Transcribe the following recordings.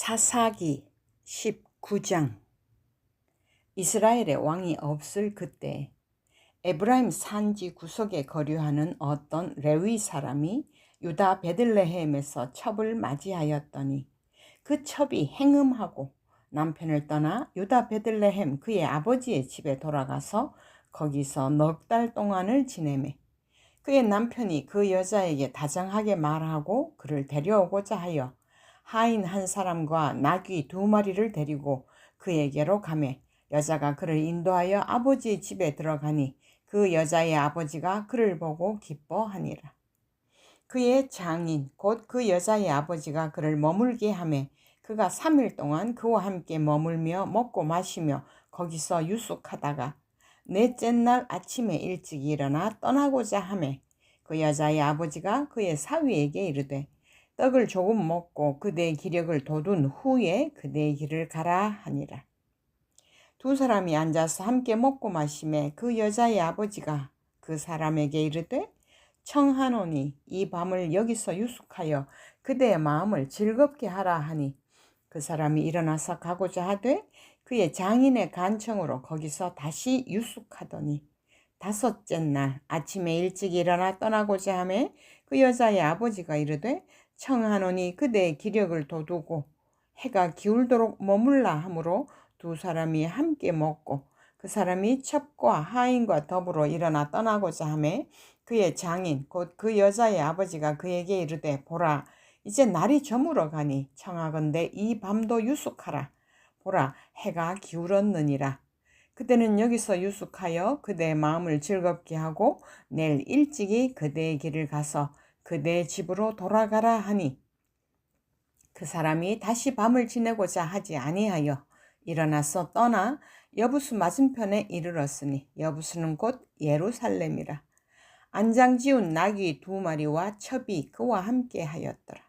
사사기 19장. 이스라엘의 왕이 없을 그때 에브라임 산지 구석에 거류하는 어떤 레위 사람이 유다 베들레헴에서 첩을 맞이하였더니 그 첩이 행음하고 남편을 떠나 유다 베들레헴 그의 아버지의 집에 돌아가서 거기서 넉 달 동안을 지내매 그의 남편이 그 여자에게 다정하게 말하고 그를 데려오고자 하여 하인 한 사람과 나귀 2마리를 데리고 그에게로 가매 여자가 그를 인도하여 아버지의 집에 들어가니 그 여자의 아버지가 그를 보고 기뻐하니라. 그의 장인 곧 그 여자의 아버지가 그를 머물게 하매 그가 3일 동안 그와 함께 머물며 먹고 마시며 거기서 유숙하다가 넷째 날 아침에 일찍 일어나 떠나고자 하매 그 여자의 아버지가 그의 사위에게 이르되 떡을 조금 먹고 그대의 기력을 돋운 후에 그대의 길을 가라 하니라. 두 사람이 앉아서 함께 먹고 마시매 그 여자의 아버지가 그 사람에게 이르되 청하노니 이 밤을 여기서 유숙하여 그대의 마음을 즐겁게 하라 하니 그 사람이 일어나서 가고자 하되 그의 장인의 간청으로 거기서 다시 유숙하더니 5째 날 아침에 일찍 일어나 떠나고자 하매 그 여자의 아버지가 이르되 청하노니 그대의 기력을 돋우고 해가 기울도록 머물라 하므로 두 사람이 함께 먹고 그 사람이 첩과 하인과 더불어 일어나 떠나고자 하매 그의 장인 곧 그 여자의 아버지가 그에게 이르되 보라 이제 날이 저물어 가니 청하건대 이 밤도 유숙하라. 보라 해가 기울었느니라. 그대는 여기서 유숙하여 그대의 마음을 즐겁게 하고 내일 일찍이 그대의 길을 가서 그대의 집으로 돌아가라 하니 그 사람이 다시 밤을 지내고자 하지 아니하여 일어나서 떠나 여부수 맞은편에 이르렀으니 여부수는 곧 예루살렘이라. 안장지운 나귀 2마리와 첩이 그와 함께 하였더라.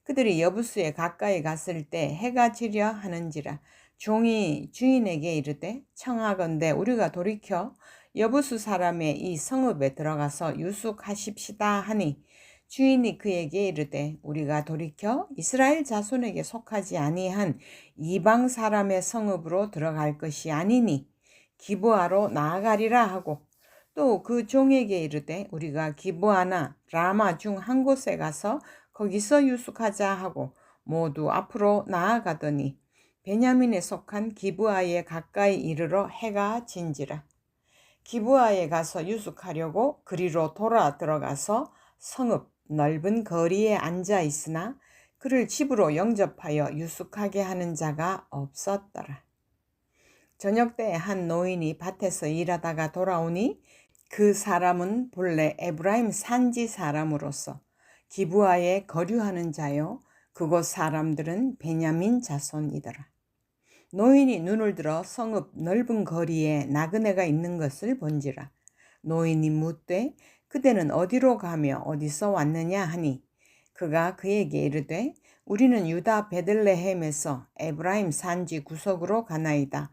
그들이 여부수에 가까이 갔을 때 해가 지려 하는지라 종이 주인에게 이르되 청하건대 우리가 돌이켜 여부수 사람의 이 성읍에 들어가서 유숙하십시다 하니 주인이 그에게 이르되 우리가 돌이켜 이스라엘 자손에게 속하지 아니한 이방 사람의 성읍으로 들어갈 것이 아니니 기브아로 나아가리라 하고 또 그 종에게 이르되 우리가 기브아나 라마 중 한 곳에 가서 거기서 유숙하자 하고 모두 앞으로 나아가더니 베냐민에 속한 기브아에 가까이 이르러 해가 진지라. 기브아에 가서 유숙하려고 그리로 돌아 들어가서 성읍 넓은 거리에 앉아 있으나 그를 집으로 영접하여 유숙하게 하는 자가 없었더라. 저녁 때에 한 노인이 밭에서 일하다가 돌아오니 그 사람은 본래 에브라임 산지 사람으로서 기브아에 거류하는 자요 그곳 사람들은 베냐민 자손이더라. 노인이 눈을 들어 성읍 넓은 거리에 나그네가 있는 것을 본지라. 노인이 묻되 그대는 어디로 가며 어디서 왔느냐 하니 그가 그에게 이르되 우리는 유다 베들레헴에서 에브라임 산지 구석으로 가나이다.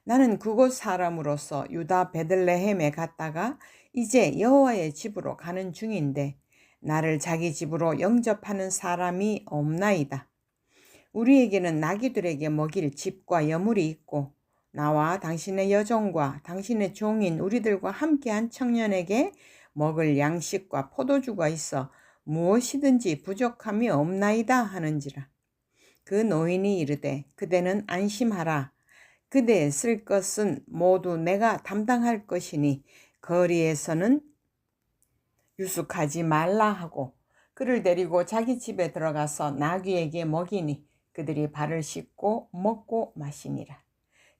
나는 그곳 사람으로서 유다 베들레헴에 갔다가 이제 여호와의 집으로 가는 중인데 나를 자기 집으로 영접하는 사람이 없나이다. 우리에게는 나귀들에게 먹일 집과 여물이 있고 나와 당신의 여종과 당신의 종인 우리들과 함께한 청년에게 먹을 양식과 포도주가 있어 무엇이든지 부족함이 없나이다 하는지라. 그 노인이 이르되 그대는 안심하라. 그대의 쓸 것은 모두 내가 담당할 것이니 거리에서는 유숙하지 말라 하고 그를 데리고 자기 집에 들어가서 나귀에게 먹이니 그들이 발을 씻고 먹고 마시니라.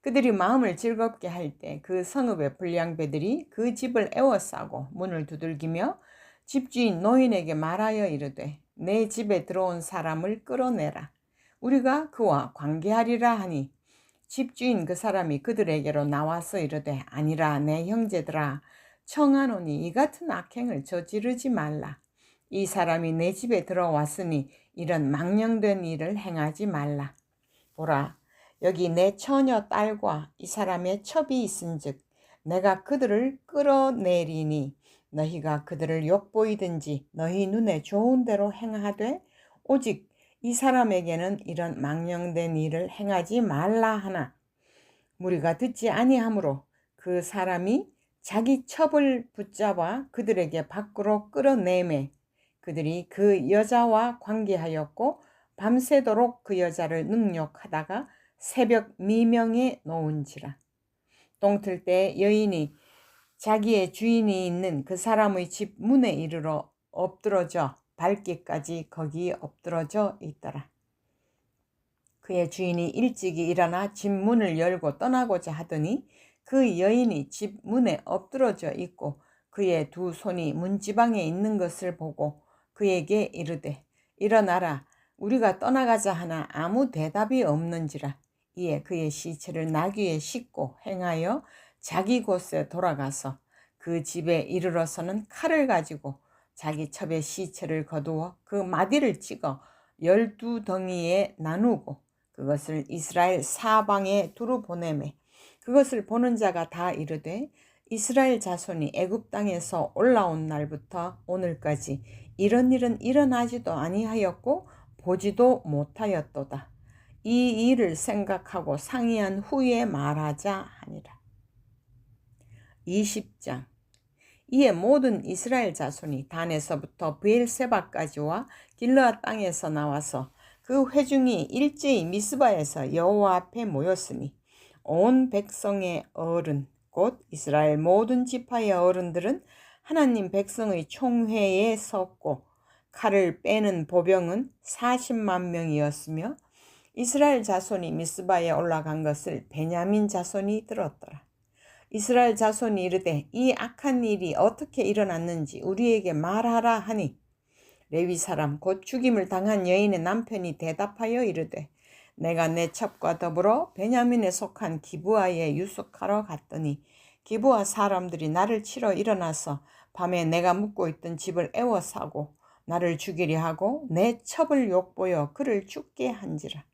그들이 마음을 즐겁게 할 때 그 성읍의 불량배들이 그 집을 에워싸고 문을 두들기며 집주인 노인에게 말하여 이르되 내 집에 들어온 사람을 끌어내라. 우리가 그와 관계하리라 하니 집주인 그 사람이 그들에게로 나와서 이르되 아니라 내 형제들아 청하노니 이 같은 악행을 저지르지 말라. 이 사람이 내 집에 들어왔으니 이런 망령된 일을 행하지 말라. 보라 여기 내 처녀 딸과 이 사람의 첩이 있은즉 내가 그들을 끌어내리니 너희가 그들을 욕보이든지 너희 눈에 좋은 대로 행하되 오직 이 사람에게는 이런 망령된 일을 행하지 말라 하나 무리가 듣지 아니하므로 그 사람이 자기 첩을 붙잡아 그들에게 밖으로 끌어내매 그들이 그 여자와 관계하였고 밤새도록 그 여자를 능욕하다가 새벽 미명에 놓은지라. 동틀 때 여인이 자기의 주인이 있는 그 사람의 집 문에 이르러 엎드러져 밟기까지 거기 엎드러져 있더라. 그의 주인이 일찍이 일어나 집 문을 열고 떠나고자 하더니 그 여인이 집 문에 엎드러져 있고 그의 두 손이 문지방에 있는 것을 보고 그에게 이르되 일어나라 우리가 떠나가자 하나 아무 대답이 없는지라. 이에 그의 시체를 나귀에 싣고 행하여 자기 곳에 돌아가서 그 집에 이르러서는 칼을 가지고 자기 첩의 시체를 거두어 그 마디를 찍어 12덩이에 나누고 그것을 이스라엘 사방에 두루 보내매 그것을 보는 자가 다 이르되 이스라엘 자손이 애굽 땅에서 올라온 날부터 오늘까지 이런 일은 일어나지도 아니하였고 보지도 못하였도다. 이 일을 생각하고 상의한 후에 말하자 하니라. 20장. 이에 모든 이스라엘 자손이 단에서부터 브엘세바까지와 길르앗 땅에서 나와서 그 회중이 일제히 미스바에서 여호와 앞에 모였으니 온 백성의 어른 곧 이스라엘 모든 지파의 어른들은 하나님 백성의 총회에 섰고 칼을 빼는 보병은 40만 명이었으며 이스라엘 자손이 미스바에 올라간 것을 베냐민 자손이 들었더라. 이스라엘 자손이 이르되 이 악한 일이 어떻게 일어났는지 우리에게 말하라 하니 레위 사람 곧 죽임을 당한 여인의 남편이 대답하여 이르되 내가 내 첩과 더불어 베냐민에 속한 기브아에 유숙하러 갔더니 기브아 사람들이 나를 치러 일어나서 밤에 내가 묵고 있던 집을 에워싸고 나를 죽이려 하고 내 첩을 욕보여 그를 죽게 한지라.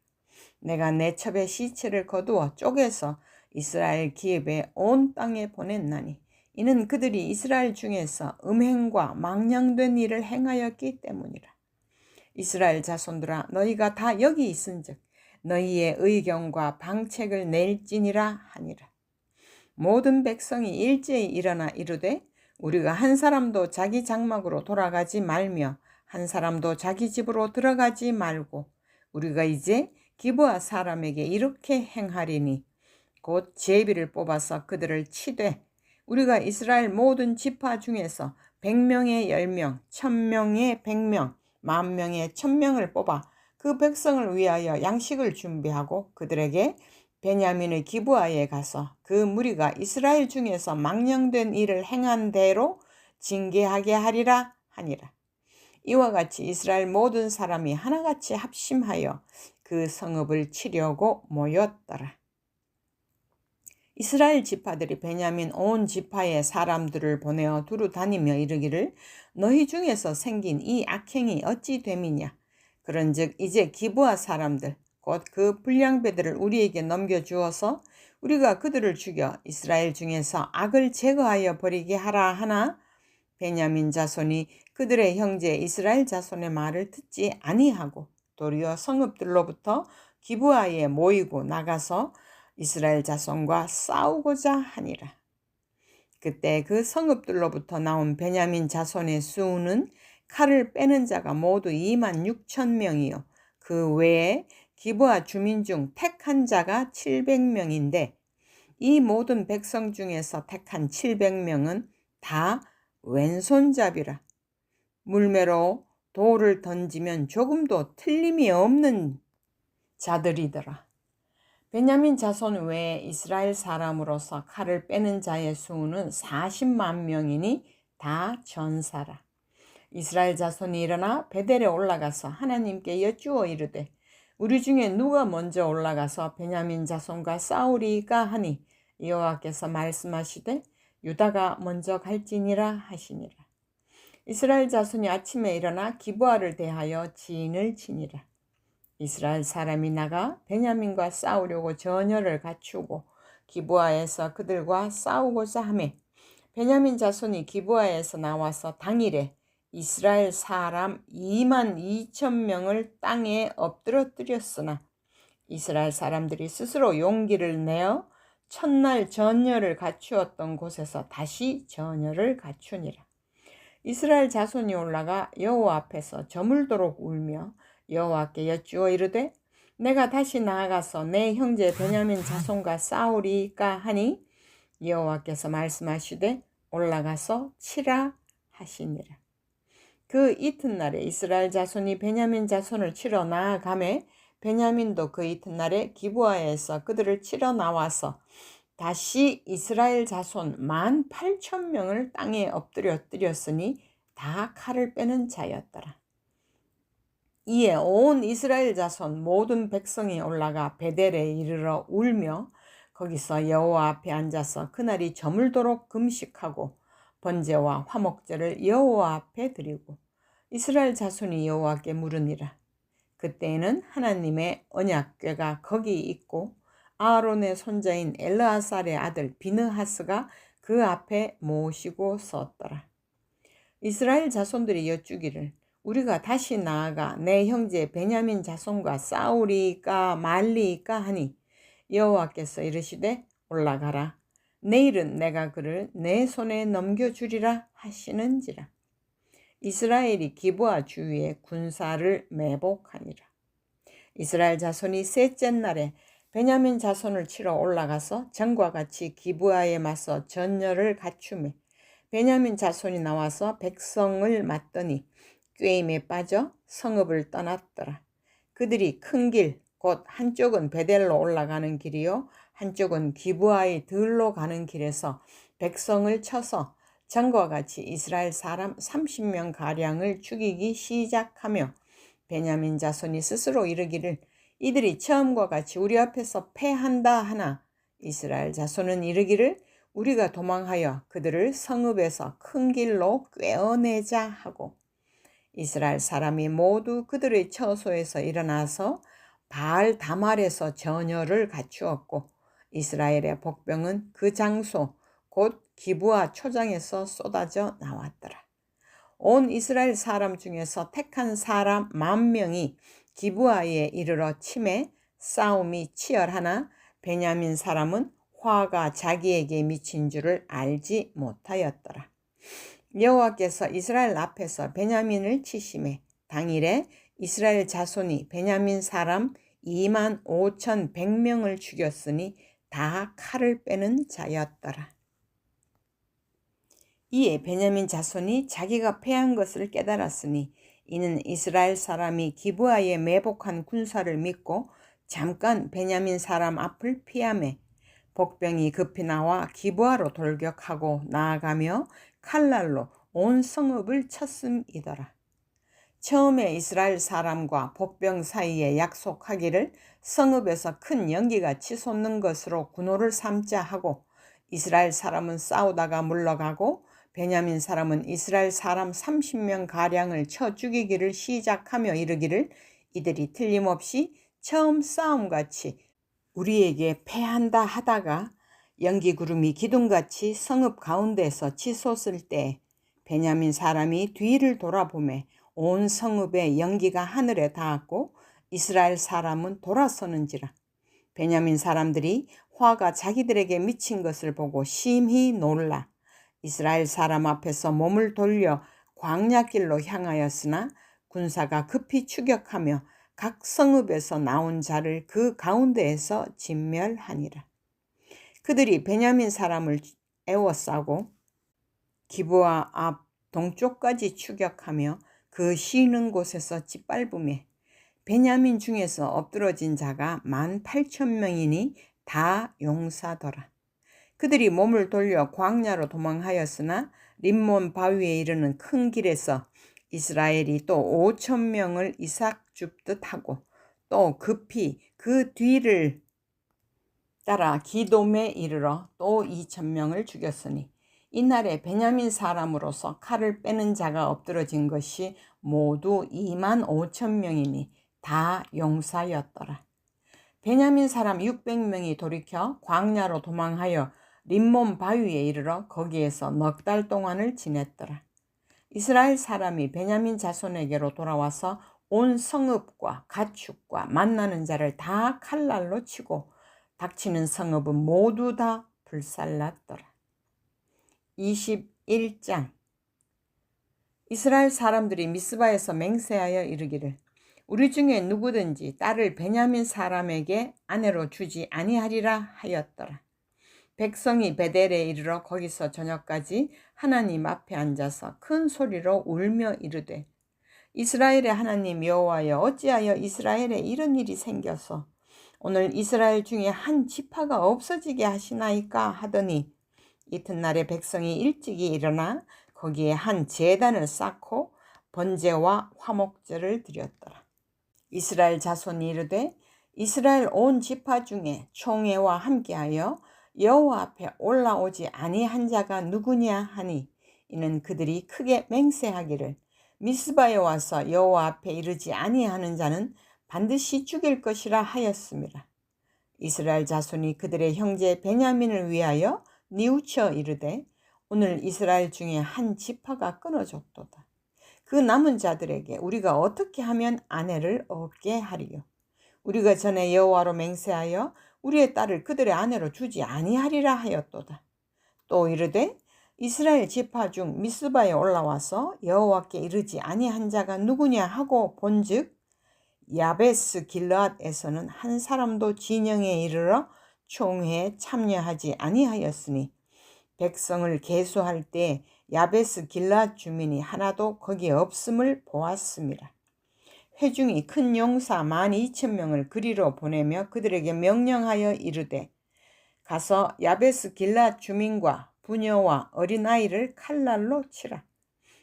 내가 내 첩의 시체를 거두어 쪼개서 이스라엘 기업의 온 땅에 보냈나니 이는 그들이 이스라엘 중에서 음행과 망령된 일을 행하였기 때문이라. 이스라엘 자손들아 너희가 다 여기 있은즉 너희의 의견과 방책을 낼지니라 하니라. 모든 백성이 일제히 일어나 이르되 우리가 한 사람도 자기 장막으로 돌아가지 말며 한 사람도 자기 집으로 들어가지 말고 우리가 이제 기브아 사람에게 이렇게 행하리니 곧 제비를 뽑아서 그들을 치되 우리가 이스라엘 모든 지파 중에서 100명에 10명, 1000명에 100명, 10,000명에 1000명을 뽑아 그 백성을 위하여 양식을 준비하고 그들에게 베냐민의 기브아에 가서 그 무리가 이스라엘 중에서 망령된 일을 행한 대로 징계하게 하리라 하니라. 이와 같이 이스라엘 모든 사람이 하나같이 합심하여 그 성읍을 치려고 모였더라. 이스라엘 지파들이 베냐민 온 지파의 사람들을 보내어 두루 다니며 이르기를 너희 중에서 생긴 이 악행이 어찌 됨이냐. 그런즉 이제 기브아 사람들 곧 그 불량배들을 우리에게 넘겨주어서 우리가 그들을 죽여 이스라엘 중에서 악을 제거하여 버리게 하라 하나 베냐민 자손이 그들의 형제 이스라엘 자손의 말을 듣지 아니하고 도리어 성읍들로부터 기브아에 모이고 나가서 이스라엘 자손과 싸우고자 하니라. 그때 그 성읍들로부터 나온 베냐민 자손의 수는 칼을 빼는 자가 모두 26,000명이요 그 외에 기브아 주민 중 택한 자가 700명인데 이 모든 백성 중에서 택한 700명은 다 왼손잡이라. 물매로 돌을 던지면 조금도 틀림이 없는 자들이더라. 베냐민 자손 외에 이스라엘 사람으로서 칼을 빼는 자의 수는 40만 명이니 다 전사라. 이스라엘 자손이 일어나 베델에 올라가서 하나님께 여쭈어 이르되 우리 중에 누가 먼저 올라가서 베냐민 자손과 싸우리까 하니 여호와께서 말씀하시되 유다가 먼저 갈지니라 하시니라. 이스라엘 자손이 아침에 일어나 기브아를 대하여 진을 치니라. 이스라엘 사람이 나가 베냐민과 싸우려고 전열을 갖추고 기브아에서 그들과 싸우고자 하매 베냐민 자손이 기브아에서 나와서 당일에 이스라엘 사람 2만 2천 명을 땅에 엎드러뜨렸으나 이스라엘 사람들이 스스로 용기를 내어 첫날 전열을 갖추었던 곳에서 다시 전열을 갖추니라. 이스라엘 자손이 올라가 여호와 앞에서 저물도록 울며 여호와께 여쭈어 이르되 내가 다시 나아가서 내 형제 베냐민 자손과 싸우리까 하니 여호와께서 말씀하시되 올라가서 치라 하시니라. 그 이튿날에 이스라엘 자손이 베냐민 자손을 치러 나아가매 베냐민도 그 이튿날에 기브아에서 그들을 치러 나와서 다시 이스라엘 자손 18,000명을 땅에 엎드렸으니 다 칼을 빼는 자였더라. 이에 온 이스라엘 자손 모든 백성이 올라가 베델에 이르러 울며 거기서 여호와 앞에 앉아서 그날이 저물도록 금식하고 번제와 화목제를 여호와 앞에 드리고 이스라엘 자손이 여호와께 물으니라. 그때에는 하나님의 언약궤가 거기 있고 아론의 손자인 엘르아살의 아들 비느하스가 그 앞에 모시고 섰더라. 이스라엘 자손들이 여쭈기를 우리가 다시 나아가 내 형제 베냐민 자손과 싸우리까 말리까 하니 여호와께서 이르시되 올라가라. 내일은 내가 그를 내 손에 넘겨주리라 하시는지라. 이스라엘이 기브아 주위에 군사를 매복하니라. 이스라엘 자손이 셋째 날에 베냐민 자손을 치러 올라가서 전과 같이 기브아에 맞서 전열을 갖추매 베냐민 자손이 나와서 백성을 맞더니 꾀임에 빠져 성읍을 떠났더라. 그들이 큰 길, 곧 한쪽은 베델로 올라가는 길이요 한쪽은 기브아의 들로 가는 길에서 백성을 쳐서 전과 같이 이스라엘 사람 30명 가량을 죽이기 시작하며 베냐민 자손이 스스로 이르기를 이들이 처음과 같이 우리 앞에서 패한다 하나 이스라엘 자손은 이르기를 우리가 도망하여 그들을 성읍에서 큰 길로 꿰어내자 하고 이스라엘 사람이 모두 그들의 처소에서 일어나서 바알 다말에서 전열을 갖추었고 이스라엘의 복병은 그 장소 곧 기브아 초장에서 쏟아져 나왔더라. 온 이스라엘 사람 중에서 택한 사람 10,000명이 기브아에 이르러 치매 싸움이 치열하나 베냐민 사람은 화가 자기에게 미친 줄을 알지 못하였더라. 여호와께서 이스라엘 앞에서 베냐민을 치심에 당일에 이스라엘 자손이 베냐민 사람 25,100명을 죽였으니 다 칼을 빼는 자였더라. 이에 베냐민 자손이 자기가 패한 것을 깨달았으니 이는 이스라엘 사람이 기브아에 매복한 군사를 믿고 잠깐 베냐민 사람 앞을 피하매 복병이 급히 나와 기브아로 돌격하고 나아가며 칼날로 온 성읍을 쳤음이더라. 처음에 이스라엘 사람과 복병 사이에 약속하기를 성읍에서 큰 연기가 치솟는 것으로 군호를 삼자 하고 이스라엘 사람은 싸우다가 물러가고 베냐민 사람은 이스라엘 사람 30명 가량을 쳐 죽이기를 시작하며 이르기를 이들이 틀림없이 처음 싸움같이 우리에게 패한다 하다가 연기 구름이 기둥같이 성읍 가운데서 치솟을 때 베냐민 사람이 뒤를 돌아보매 온 성읍의 연기가 하늘에 닿았고 이스라엘 사람은 돌아서는지라. 베냐민 사람들이 화가 자기들에게 미친 것을 보고 심히 놀라 이스라엘 사람 앞에서 몸을 돌려 광야길로 향하였으나 군사가 급히 추격하며 각 성읍에서 나온 자를 그 가운데에서 진멸하니라. 그들이 베냐민 사람을 에워싸고 기브아 앞 동쪽까지 추격하며 그 쉬는 곳에서 짓밟으매 베냐민 중에서 엎드러진 자가 18,000명이니 다 용사더라. 그들이 몸을 돌려 광야로 도망하였으나 림몬 바위에 이르는 큰 길에서 이스라엘이 또 5,000명을 이삭 줍듯 하고 또 급히 그 뒤를 따라 기돔에 이르러 또 2,000명을 죽였으니 이날에 베냐민 사람으로서 칼을 빼는 자가 엎드러진 것이 모두 25,000명이니 다 용사였더라. 베냐민 사람 600명이 돌이켜 광야로 도망하여 림몬 바위에 이르러 거기에서 넉 달 동안을 지냈더라. 이스라엘 사람이 베냐민 자손에게로 돌아와서 온 성읍과 가축과 만나는 자를 다 칼날로 치고 닥치는 성읍은 모두 다 불살랐더라. 21장. 이스라엘 사람들이 미스바에서 맹세하여 이르기를 우리 중에 누구든지 딸을 베냐민 사람에게 아내로 주지 아니하리라 하였더라. 백성이 베델에 이르러 거기서 저녁까지 하나님 앞에 앉아서 큰 소리로 울며 이르되 이스라엘의 하나님 여호와여, 어찌하여 이스라엘에 이런 일이 생겨서 오늘 이스라엘 중에 한 지파가 없어지게 하시나이까 하더니 이튿날에 백성이 일찍이 일어나 거기에 한 제단을 쌓고 번제와 화목제를 드렸더라. 이스라엘 자손이 이르되 이스라엘 온 지파 중에 총회와 함께하여 여호와 앞에 올라오지 아니한 자가 누구냐 하니 이는 그들이 크게 맹세하기를 미스바에 와서 여호와 앞에 이르지 아니하는 자는 반드시 죽일 것이라 하였습니다. 이스라엘 자손이 그들의 형제 베냐민을 위하여 뉘우쳐 이르되 오늘 이스라엘 중에 한 지파가 끊어졌도다. 그 남은 자들에게 우리가 어떻게 하면 아내를 얻게 하리요? 우리가 전에 여호와로 맹세하여 우리의 딸을 그들의 아내로 주지 아니하리라 하였도다. 또 이르되 이스라엘 지파 중 미스바에 올라와서 여호와께 이르지 아니한 자가 누구냐 하고 본즉 야베스 길르앗에서는 한 사람도 진영에 이르러 총회에 참여하지 아니하였으니 백성을 계수할 때 야베스 길르앗 주민이 하나도 거기에 없음을 보았습니다. 회중이 큰 용사 12,000명을 그리로 보내며 그들에게 명령하여 이르되 가서 야베스 길르앗 주민과 부녀와 어린아이를 칼날로 치라.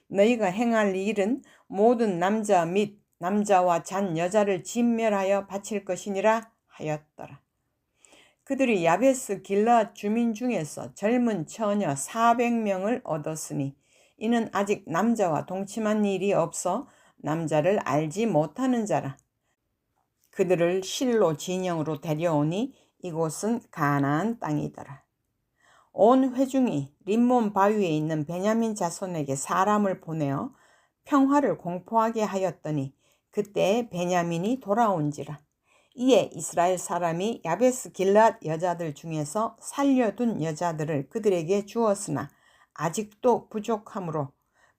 너희가 행할 일은 모든 남자 및 남자와 잔 여자를 진멸하여 바칠 것이니라 하였더라. 그들이 야베스 길르앗 주민 중에서 젊은 처녀 400명을 얻었으니 이는 아직 남자와 동침한 일이 없어 남자를 알지 못하는 자라. 그들을 실로 진영으로 데려오니 이곳은 가나안 땅이더라. 온 회중이 림몬 바위에 있는 베냐민 자손에게 사람을 보내어 평화를 공포하게 하였더니 그때 베냐민이 돌아온지라. 이에 이스라엘 사람이 야베스 길르앗 여자들 중에서 살려둔 여자들을 그들에게 주었으나 아직도 부족하므로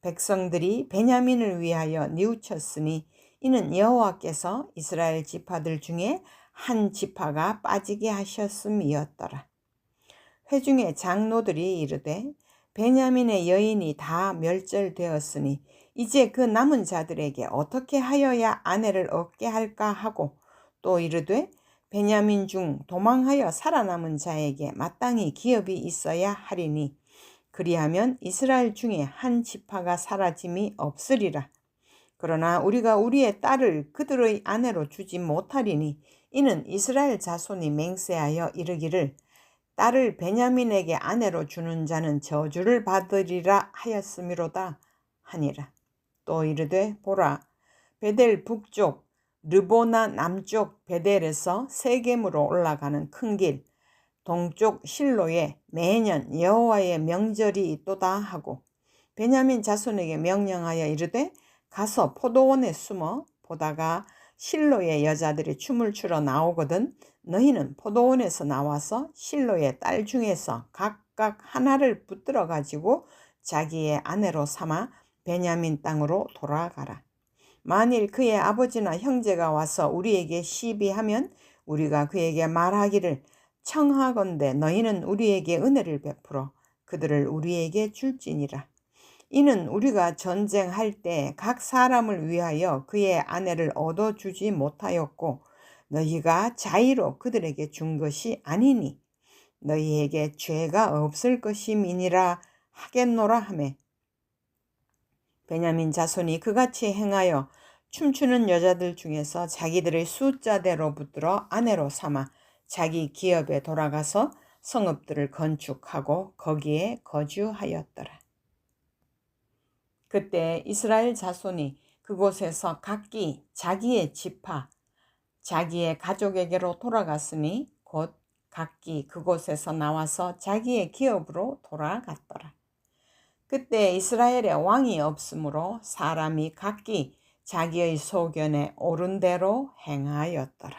백성들이 베냐민을 위하여 뉘우쳤으니 이는 여호와께서 이스라엘 지파들 중에 한 지파가 빠지게 하셨음이었더라. 회중의 장로들이 이르되 베냐민의 여인이 다 멸절되었으니 이제 그 남은 자들에게 어떻게 하여야 아내를 얻게 할까 하고 또 이르되 베냐민 중 도망하여 살아남은 자에게 마땅히 기업이 있어야 하리니 그리하면 이스라엘 중에 한 지파가 사라짐이 없으리라. 그러나 우리가 우리의 딸을 그들의 아내로 주지 못하리니 이는 이스라엘 자손이 맹세하여 이르기를 딸을 베냐민에게 아내로 주는 자는 저주를 받으리라 하였음이로다 하니라. 또 이르되 보라, 베델 북쪽 르보나 남쪽 베델에서 세겜으로 올라가는 큰 길 동쪽 실로에 매년 여호와의 명절이 있도다 하고 베냐민 자손에게 명령하여 이르되 가서 포도원에 숨어 보다가 실로의 여자들이 춤을 추러 나오거든 너희는 포도원에서 나와서 실로의 딸 중에서 각각 하나를 붙들어 가지고 자기의 아내로 삼아 베냐민 땅으로 돌아가라. 만일 그의 아버지나 형제가 와서 우리에게 시비하면 우리가 그에게 말하기를 청하건대 너희는 우리에게 은혜를 베풀어 그들을 우리에게 줄지니라. 이는 우리가 전쟁할 때 각 사람을 위하여 그의 아내를 얻어주지 못하였고 너희가 자의로 그들에게 준 것이 아니니 너희에게 죄가 없을 것임이니라 하겠노라 하매 베냐민 자손이 그같이 행하여 춤추는 여자들 중에서 자기들의 숫자대로 붙들어 아내로 삼아 자기 기업에 돌아가서 성읍들을 건축하고 거기에 거주하였더라. 그때 이스라엘 자손이 그곳에서 각기 자기의 지파, 자기의 가족에게로 돌아갔으니 곧 각기 그곳에서 나와서 자기의 기업으로 돌아갔더라. 그때 이스라엘에 왕이 없으므로 사람이 각기 자기의 소견에 옳은 대로 행하였더라.